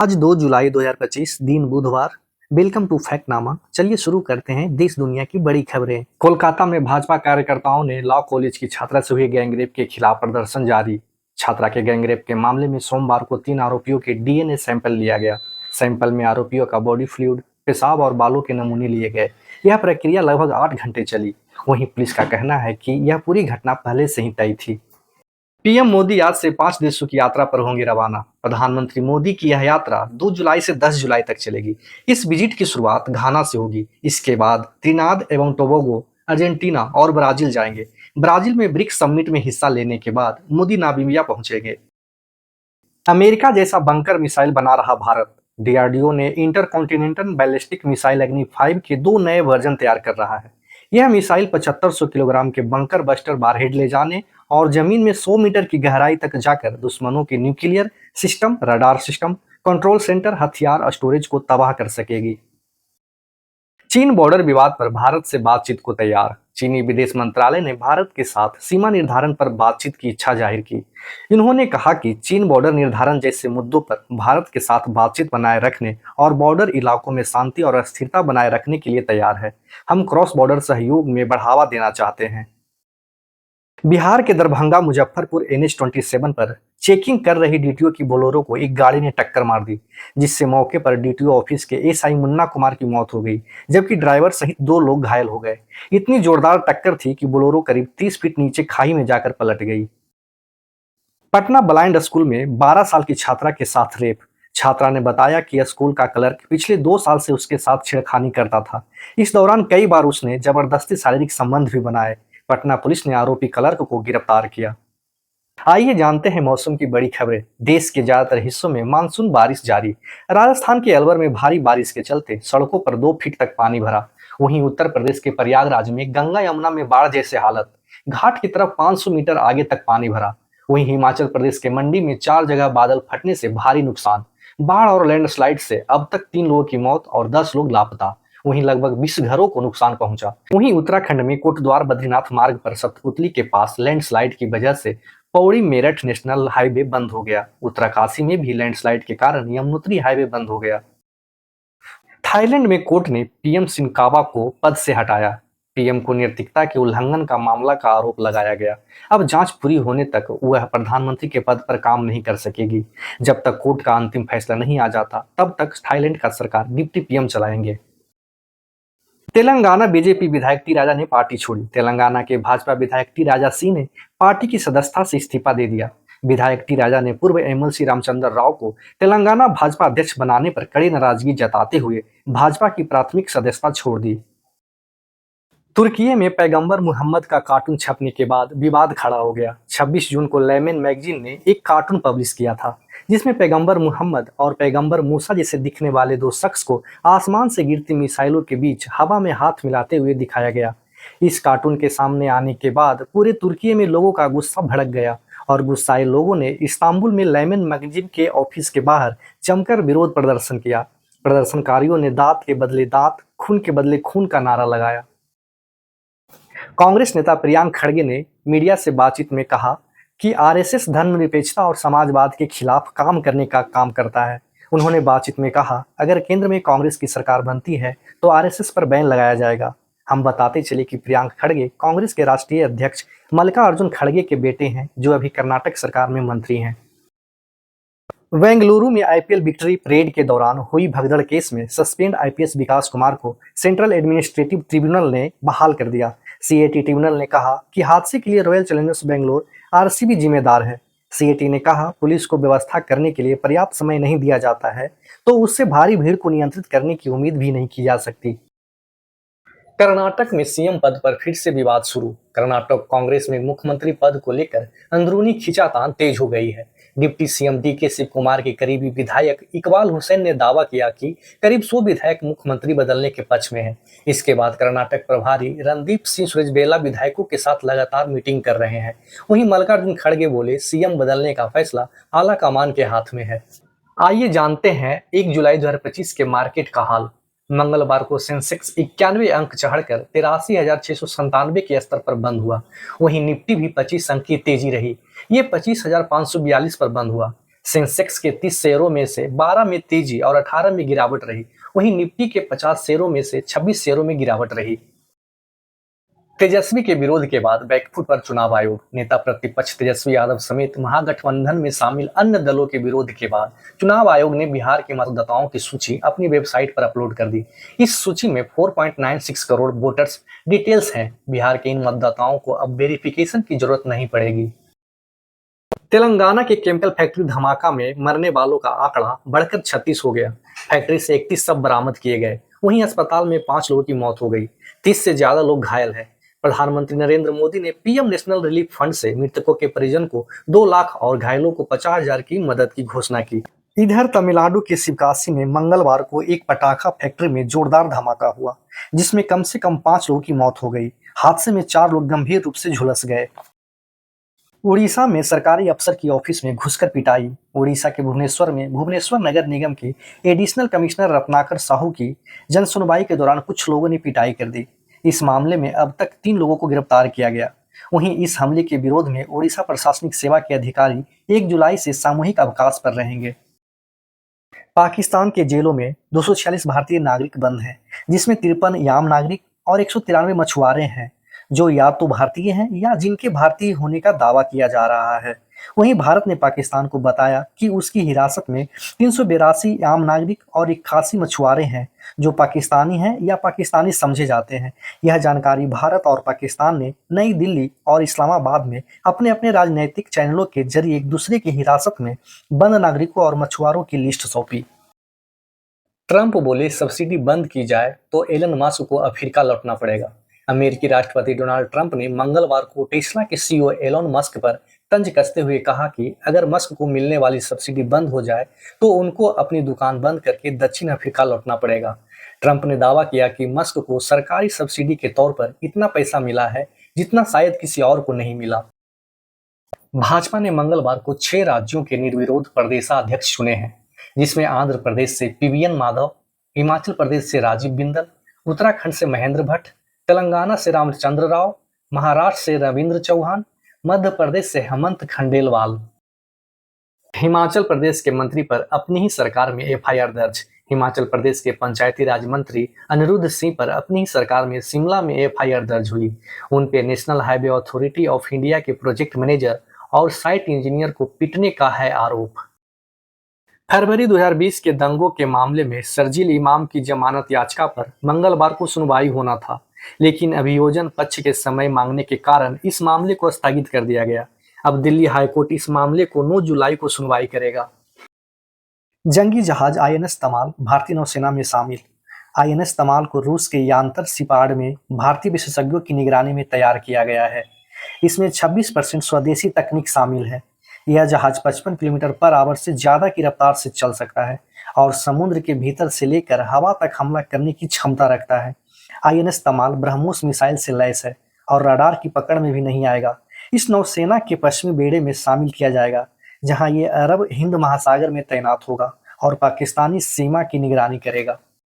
आज 2 जुलाई 2025 दिन बुधवार। वेलकम टू फैक्टनामा। चलिए शुरू करते हैं देश दुनिया की बड़ी खबरें। कोलकाता में भाजपा कार्यकर्ताओं ने लॉ कॉलेज की छात्रा से हुए गैंगरेप के खिलाफ प्रदर्शन जारी। छात्रा के गैंगरेप के मामले में सोमवार को 3 आरोपियों के डीएनए सैंपल लिया गया। सैंपल में आरोपियों का बॉडी फ्लूइड, पेशाब और बालों के नमूने लिए गए। यह प्रक्रिया लगभग 8 घंटे चली। वहीं पुलिस का कहना है कि यह पूरी घटना पहले से ही तय थी। पीएम मोदी आज से 5 देशों की यात्रा पर होंगे रवाना। प्रधानमंत्री मोदी की यह यात्रा 2 जुलाई से 10 जुलाई तक चलेगी। इस विजिट की शुरुआत घाना से होगी। इसके बाद त्रिनाद एवं टोबैगो, अर्जेंटीना और ब्राजील जाएंगे। ब्राजील में ब्रिक्स समिट में हिस्सा लेने के बाद मोदी नामीबिया पहुंचेंगे। अमेरिका जैसा बंकर मिसाइल बना रहा भारत। डीआरडीओ ने इंटरकॉन्टिनेंटल बैलिस्टिक मिसाइल अग्नि 5 के 2 नए वर्जन तैयार कर रहा है। यह मिसाइल 7500 किलोग्राम के बंकर बस्टर वारहेड ले जाने और जमीन में 100 मीटर की गहराई तक जाकर दुश्मनों के nuclear system, radar system, control centre, हथियार स्टोरेज को तबाह कर सकेगी। चीन बॉर्डर विवाद पर भारत से बातचीत को तैयार। चीनी विदेश मंत्रालय ने भारत के साथ सीमा निर्धारण पर बातचीत की इच्छा जाहिर की। इन्होंने कहा कि चीन बॉर्डर निर्धारण जैसे मुद्दों पर भारत के साथ बातचीत बनाए रखने और बॉर्डर इलाकों में शांति और स्थिरता बनाए रखने के लिए तैयार है। हम क्रॉस बॉर्डर सहयोग में बढ़ावा देना चाहते हैं। बिहार के दरभंगा मुजफ्फरपुर NH-27 पर चेकिंग कर रही डीटीओ की बोलेरो को एक गाड़ी ने टक्कर मार दी, जिससे मौके पर डीटीओ ऑफिस के एसआई मुन्ना कुमार की मौत हो गई, जबकि ड्राइवर सहित 2 लोग घायल हो गए। इतनी जोरदार टक्कर थी कि बोलेरो करीब 30 फीट नीचे खाई में जाकर पलट गई। पटना ब्लाइंड स्कूल में 12 साल की छात्रा के साथ रेप। छात्रा ने बताया कि स्कूल का क्लर्क पिछले 2 साल से उसके साथ छेड़खानी करता था। इस दौरान कई बार उसने जबरदस्ती शारीरिक संबंध भी बनाए। पटना पुलिस ने आरोपी क्लर्क को गिरफ्तार किया। आइए जानते हैं मौसम की बड़ी खबरें। देश के ज्यादातर हिस्सों में मानसून बारिश जारी। राजस्थान के अलवर में भारी बारिश के चलते सड़कों पर 2 फीट तक पानी भरा। वहीं उत्तर प्रदेश के प्रयागराज में गंगा यमुना में बाढ़ जैसे हालत। घाट की तरफ 500 मीटर आगे तक पानी भरा। वहीं हिमाचल प्रदेश के मंडी में 4 जगह बादल फटने से भारी नुकसान। बाढ़ और लैंडस्लाइड से अब तक 3 लोगों की मौत और 10 लोग लापता। वहीं लगभग 20 घरों को नुकसान पहुंचा। वहीं उत्तराखंड में कोटद्वार बद्रीनाथ मार्ग पर सतपुतली के पास लैंडस्लाइड की वजह से पौड़ी मेरठ नेशनल हाईवे बंद हो गया। उत्तरकाशी में भी लैंडस्लाइड के कारण यमुनोत्री हाईवे बंद हो गया। थाईलैंड में कोर्ट ने पीएम सिनकावा को पद से हटाया। पीएम को नैतिकता के उल्लंघन का मामला का आरोप लगाया गया। अब जांच पूरी होने तक वह प्रधानमंत्री के पद पर काम नहीं कर सकेगी। जब तक कोर्ट का अंतिम फैसला नहीं आ जाता, तब तक थाईलैंड का सरकार डिप्टी पीएम चलाएंगे। तेलंगाना बीजेपी विधायक टी राजा ने पार्टी छोड़ी। तेलंगाना के भाजपा विधायक टी राजा सिंह ने पार्टी की सदस्यता से इस्तीफा दे दिया। विधायक टी राजा ने पूर्व एमएलसी रामचंद्र राव को तेलंगाना भाजपा अध्यक्ष बनाने पर कड़ी नाराजगी जताते हुए भाजपा की प्राथमिक सदस्यता छोड़ दी। तुर्की में पैगंबर मुहम्मद का कार्टून छपने के बाद विवाद खड़ा हो गया। 26 जून को लेमन मैगजीन ने एक कार्टून पब्लिश किया था, जिसमें पैगंबर मुहम्मद और पैगंबर मूसा जैसे दिखने वाले 2 शख्स को आसमान से गिरती मिसाइलों के बीच हवा में हाथ मिलाते हुए दिखाया गया। इस कार्टून के सामने आने के बाद पूरे तुर्की में लोगों का गुस्सा भड़क गया और गुस्साए लोगों ने इस्तांबुल में लेमन मैगजीन के ऑफिस के बाहर जमकर विरोध प्रदर्शन किया। प्रदर्शनकारियों ने दांत के बदले दांत, खून के बदले खून का नारा लगाया। कांग्रेस नेता प्रियंक खड़गे ने मीडिया से बातचीत में कहा कि आरएसएस धर्मनिरपेक्षता और समाजवाद के खिलाफ काम करने का काम करता है। उन्होंने बातचीत में कहा, अगर केंद्र में कांग्रेस की सरकार बनती है तो आरएसएस पर बैन लगाया जाएगा। हम बताते चले कि प्रियंक खड़गे कांग्रेस के राष्ट्रीय अध्यक्ष मल्लिकार्जुन खड़गे के बेटे हैं, जो अभी कर्नाटक सरकार में मंत्री हैं। बेंगलुरु में आईपीएल विक्ट्री परेड के दौरान हुई भगदड़ केस में सस्पेंड आईपीएस विकास कुमार को सेंट्रल एडमिनिस्ट्रेटिव ट्रिब्यूनल ने बहाल कर दिया। सीएटी ट्रिब्यूनल ने कहा कि हादसे के लिए रॉयल चैलेंजर्स बेंगलोर आरसीबी जिम्मेदार है। सीएटी ने कहा, पुलिस को व्यवस्था करने के लिए पर्याप्त समय नहीं दिया जाता है तो उससे भारी भीड़ को नियंत्रित करने की उम्मीद भी नहीं की जा सकती। कर्नाटक में सीएम पद पर फिर से विवाद शुरू। कर्नाटक कांग्रेस में मुख्यमंत्री पद को लेकर अंदरूनी खींचातान तेज हो गई है। Deputy CM DK Shiv Kumar के करीबी विधायक इकबाल हुसैन ने दावा किया कि करीब 100 विधायक मुख्यमंत्री बदलने के पक्ष में हैं। इसके बाद कर्नाटक प्रभारी रणदीप सिंह सुरजेवाला विधायकों के साथ लगातार मीटिंग कर रहे हैं। वहीं मल्लिकार्जुन खड़गे बोले, सीएम बदलने का फैसला आला कमान के हाथ में है। आइए जानते हैं 1 जुलाई 2025 के मार्केट का हाल। मंगलवार को सेंसेक्स 91 अंक चढ़कर 83,697 के स्तर पर बंद हुआ। वहीं निफ्टी भी 25 अंक की तेजी रही। ये 25,542 पर बंद हुआ। सेंसेक्स के 30 शेयरों में से 12 में तेजी और 18 में गिरावट रही। वहीं निफ्टी के 50 शेयरों में से 26 शेयरों में गिरावट रही। तेजस्वी के विरोध के बाद बैकफुट पर चुनाव आयोग। नेता प्रतिपक्ष तेजस्वी यादव समेत महागठबंधन में शामिल अन्य दलों के विरोध के बाद चुनाव आयोग ने बिहार के मतदाताओं की सूची अपनी वेबसाइट पर अपलोड कर दी। इस सूची में 4.96 करोड़ वोटर्स डिटेल्स हैं। बिहार के इन मतदाताओं को अब वेरिफिकेशन की जरूरत नहीं पड़ेगी। तेलंगाना के केमिकल फैक्ट्री धमाका में मरने वालों का आंकड़ा बढ़कर 36 हो गया। फैक्ट्री से 31 शव बरामद किए गए। वहीं अस्पताल में 5 लोगों की मौत हो गई। 30 से ज्यादा लोग घायल हैं। प्रधानमंत्री नरेंद्र मोदी ने पीएम नेशनल रिलीफ फंड से मृतकों के परिजन को 2 लाख और घायलों को 50,000 की मदद की घोषणा की। इधर तमिलनाडु के शिवकाशी में मंगलवार को एक पटाखा फैक्ट्री में जोरदार धमाका हुआ, जिसमें कम से कम 5 लोगों की मौत हो गई। हादसे में 4 लोग गंभीर रूप से झुलस गए। उड़ीसा में सरकारी अफसर की ऑफिस में घुसकर पिटाई। उड़ीसा के भुवनेश्वर में भुवनेश्वर नगर निगम के एडिशनल कमिश्नर रत्नाकर साहू की जनसुनवाई के दौरान कुछ लोगों ने पिटाई कर दी। इस मामले में अब तक 3 लोगों को गिरफ्तार किया गया। वहीं इस हमले के विरोध में उड़ीसा प्रशासनिक सेवा के अधिकारी 1 जुलाई से सामूहिक अवकाश पर रहेंगे। पाकिस्तान के जेलों में 246 भारतीय नागरिक बंद हैं, जिसमें 53 आम नागरिक और 193 मछुआरे हैं, जो या तो भारतीय हैं या जिनके भारतीय होने का दावा किया जा रहा है। वहीं भारत ने पाकिस्तान को बताया कि उसकी हिरासत में 382 आम नागरिक और 81 मछुआरे हैं, जो पाकिस्तानी हैं या पाकिस्तानी समझे जाते हैं। यह जानकारी भारत और पाकिस्तान ने नई दिल्ली और इस्लामाबाद में अपने अपने राजनीतिक चैनलों के जरिए एक दूसरे की हिरासत में बंद नागरिकों और मछुआरों की लिस्ट सौंपी। ट्रंप बोले सब्सिडी बंद की जाए तो एलन मस्क को अफ्रीका लौटना पड़ेगा। अमेरिकी राष्ट्रपति डोनाल्ड ट्रंप ने मंगलवार को टेस्ला के सीईओ एलन मस्क पर तंज कसते हुए कहा कि अगर मस्क को मिलने वाली सब्सिडी बंद हो जाए तो उनको अपनी दुकान बंद करके दक्षिण अफ्रीका लौटना पड़ेगा। ट्रंप ने दावा किया कि मस्क को सरकारी सब्सिडी के तौर पर इतना पैसा मिला है जितना शायद किसी और को नहीं मिला। भाजपा ने मंगलवार को 6 राज्यों के निर्विरोध प्रदेशाध्यक्ष चुने हैं, जिसमें आंध्र प्रदेश से पीवीएन माधव, हिमाचल प्रदेश से राजीव बिंदल, उत्तराखंड से महेंद्र भट्ट, तेलंगाना से रामचंद्र राव, महाराष्ट्र से रविंद्र चौहान, मध्य प्रदेश से हेमंत खंडेलवाल। हिमाचल प्रदेश के मंत्री पर अपनी ही सरकार में एफआईआर दर्ज। हिमाचल प्रदेश के पंचायती राज मंत्री अनिरुद्ध सिंह पर अपनी ही सरकार में शिमला में एफआईआर दर्ज हुई। उन पे national highway authority of India के प्रोजेक्ट मैनेजर और साइट इंजीनियर को पीटने का है आरोप। फरवरी 2020 के दंगों के मामले में शर्जील इमाम की जमानत याचिका पर मंगलवार को सुनवाई होना था, लेकिन अभियोजन पक्ष के समय मांगने के कारण इस मामले को स्थगित कर दिया गया। अब दिल्ली हाईकोर्ट इस मामले को 9 जुलाई को सुनवाई करेगा। जंगी जहाज आईएनएस तमाल भारतीय नौसेना में शामिल। आईएनएस तमाल को रूस के यांतर सिपाड में भारतीय विशेषज्ञों की निगरानी में तैयार किया गया है। इसमें 26% स्वदेशी तकनीक शामिल है। यह जहाज 55 किलोमीटर पर आवर से ज्यादा की रफ्तार से चल सकता है और समुद्र के भीतर से लेकर हवा तक हमला करने की क्षमता रखता है। आईएनएस तमाल ब्रह्मोस मिसाइल से लैस है और रडार की पकड़ में भी नहीं आएगा। इस नौसेना के पश्चिमी बेड़े में शामिल किया जाएगा, जहां ये अरब हिंद महासागर में तैनात होगा और पाकिस्तानी सीमा की निगरानी करेगा।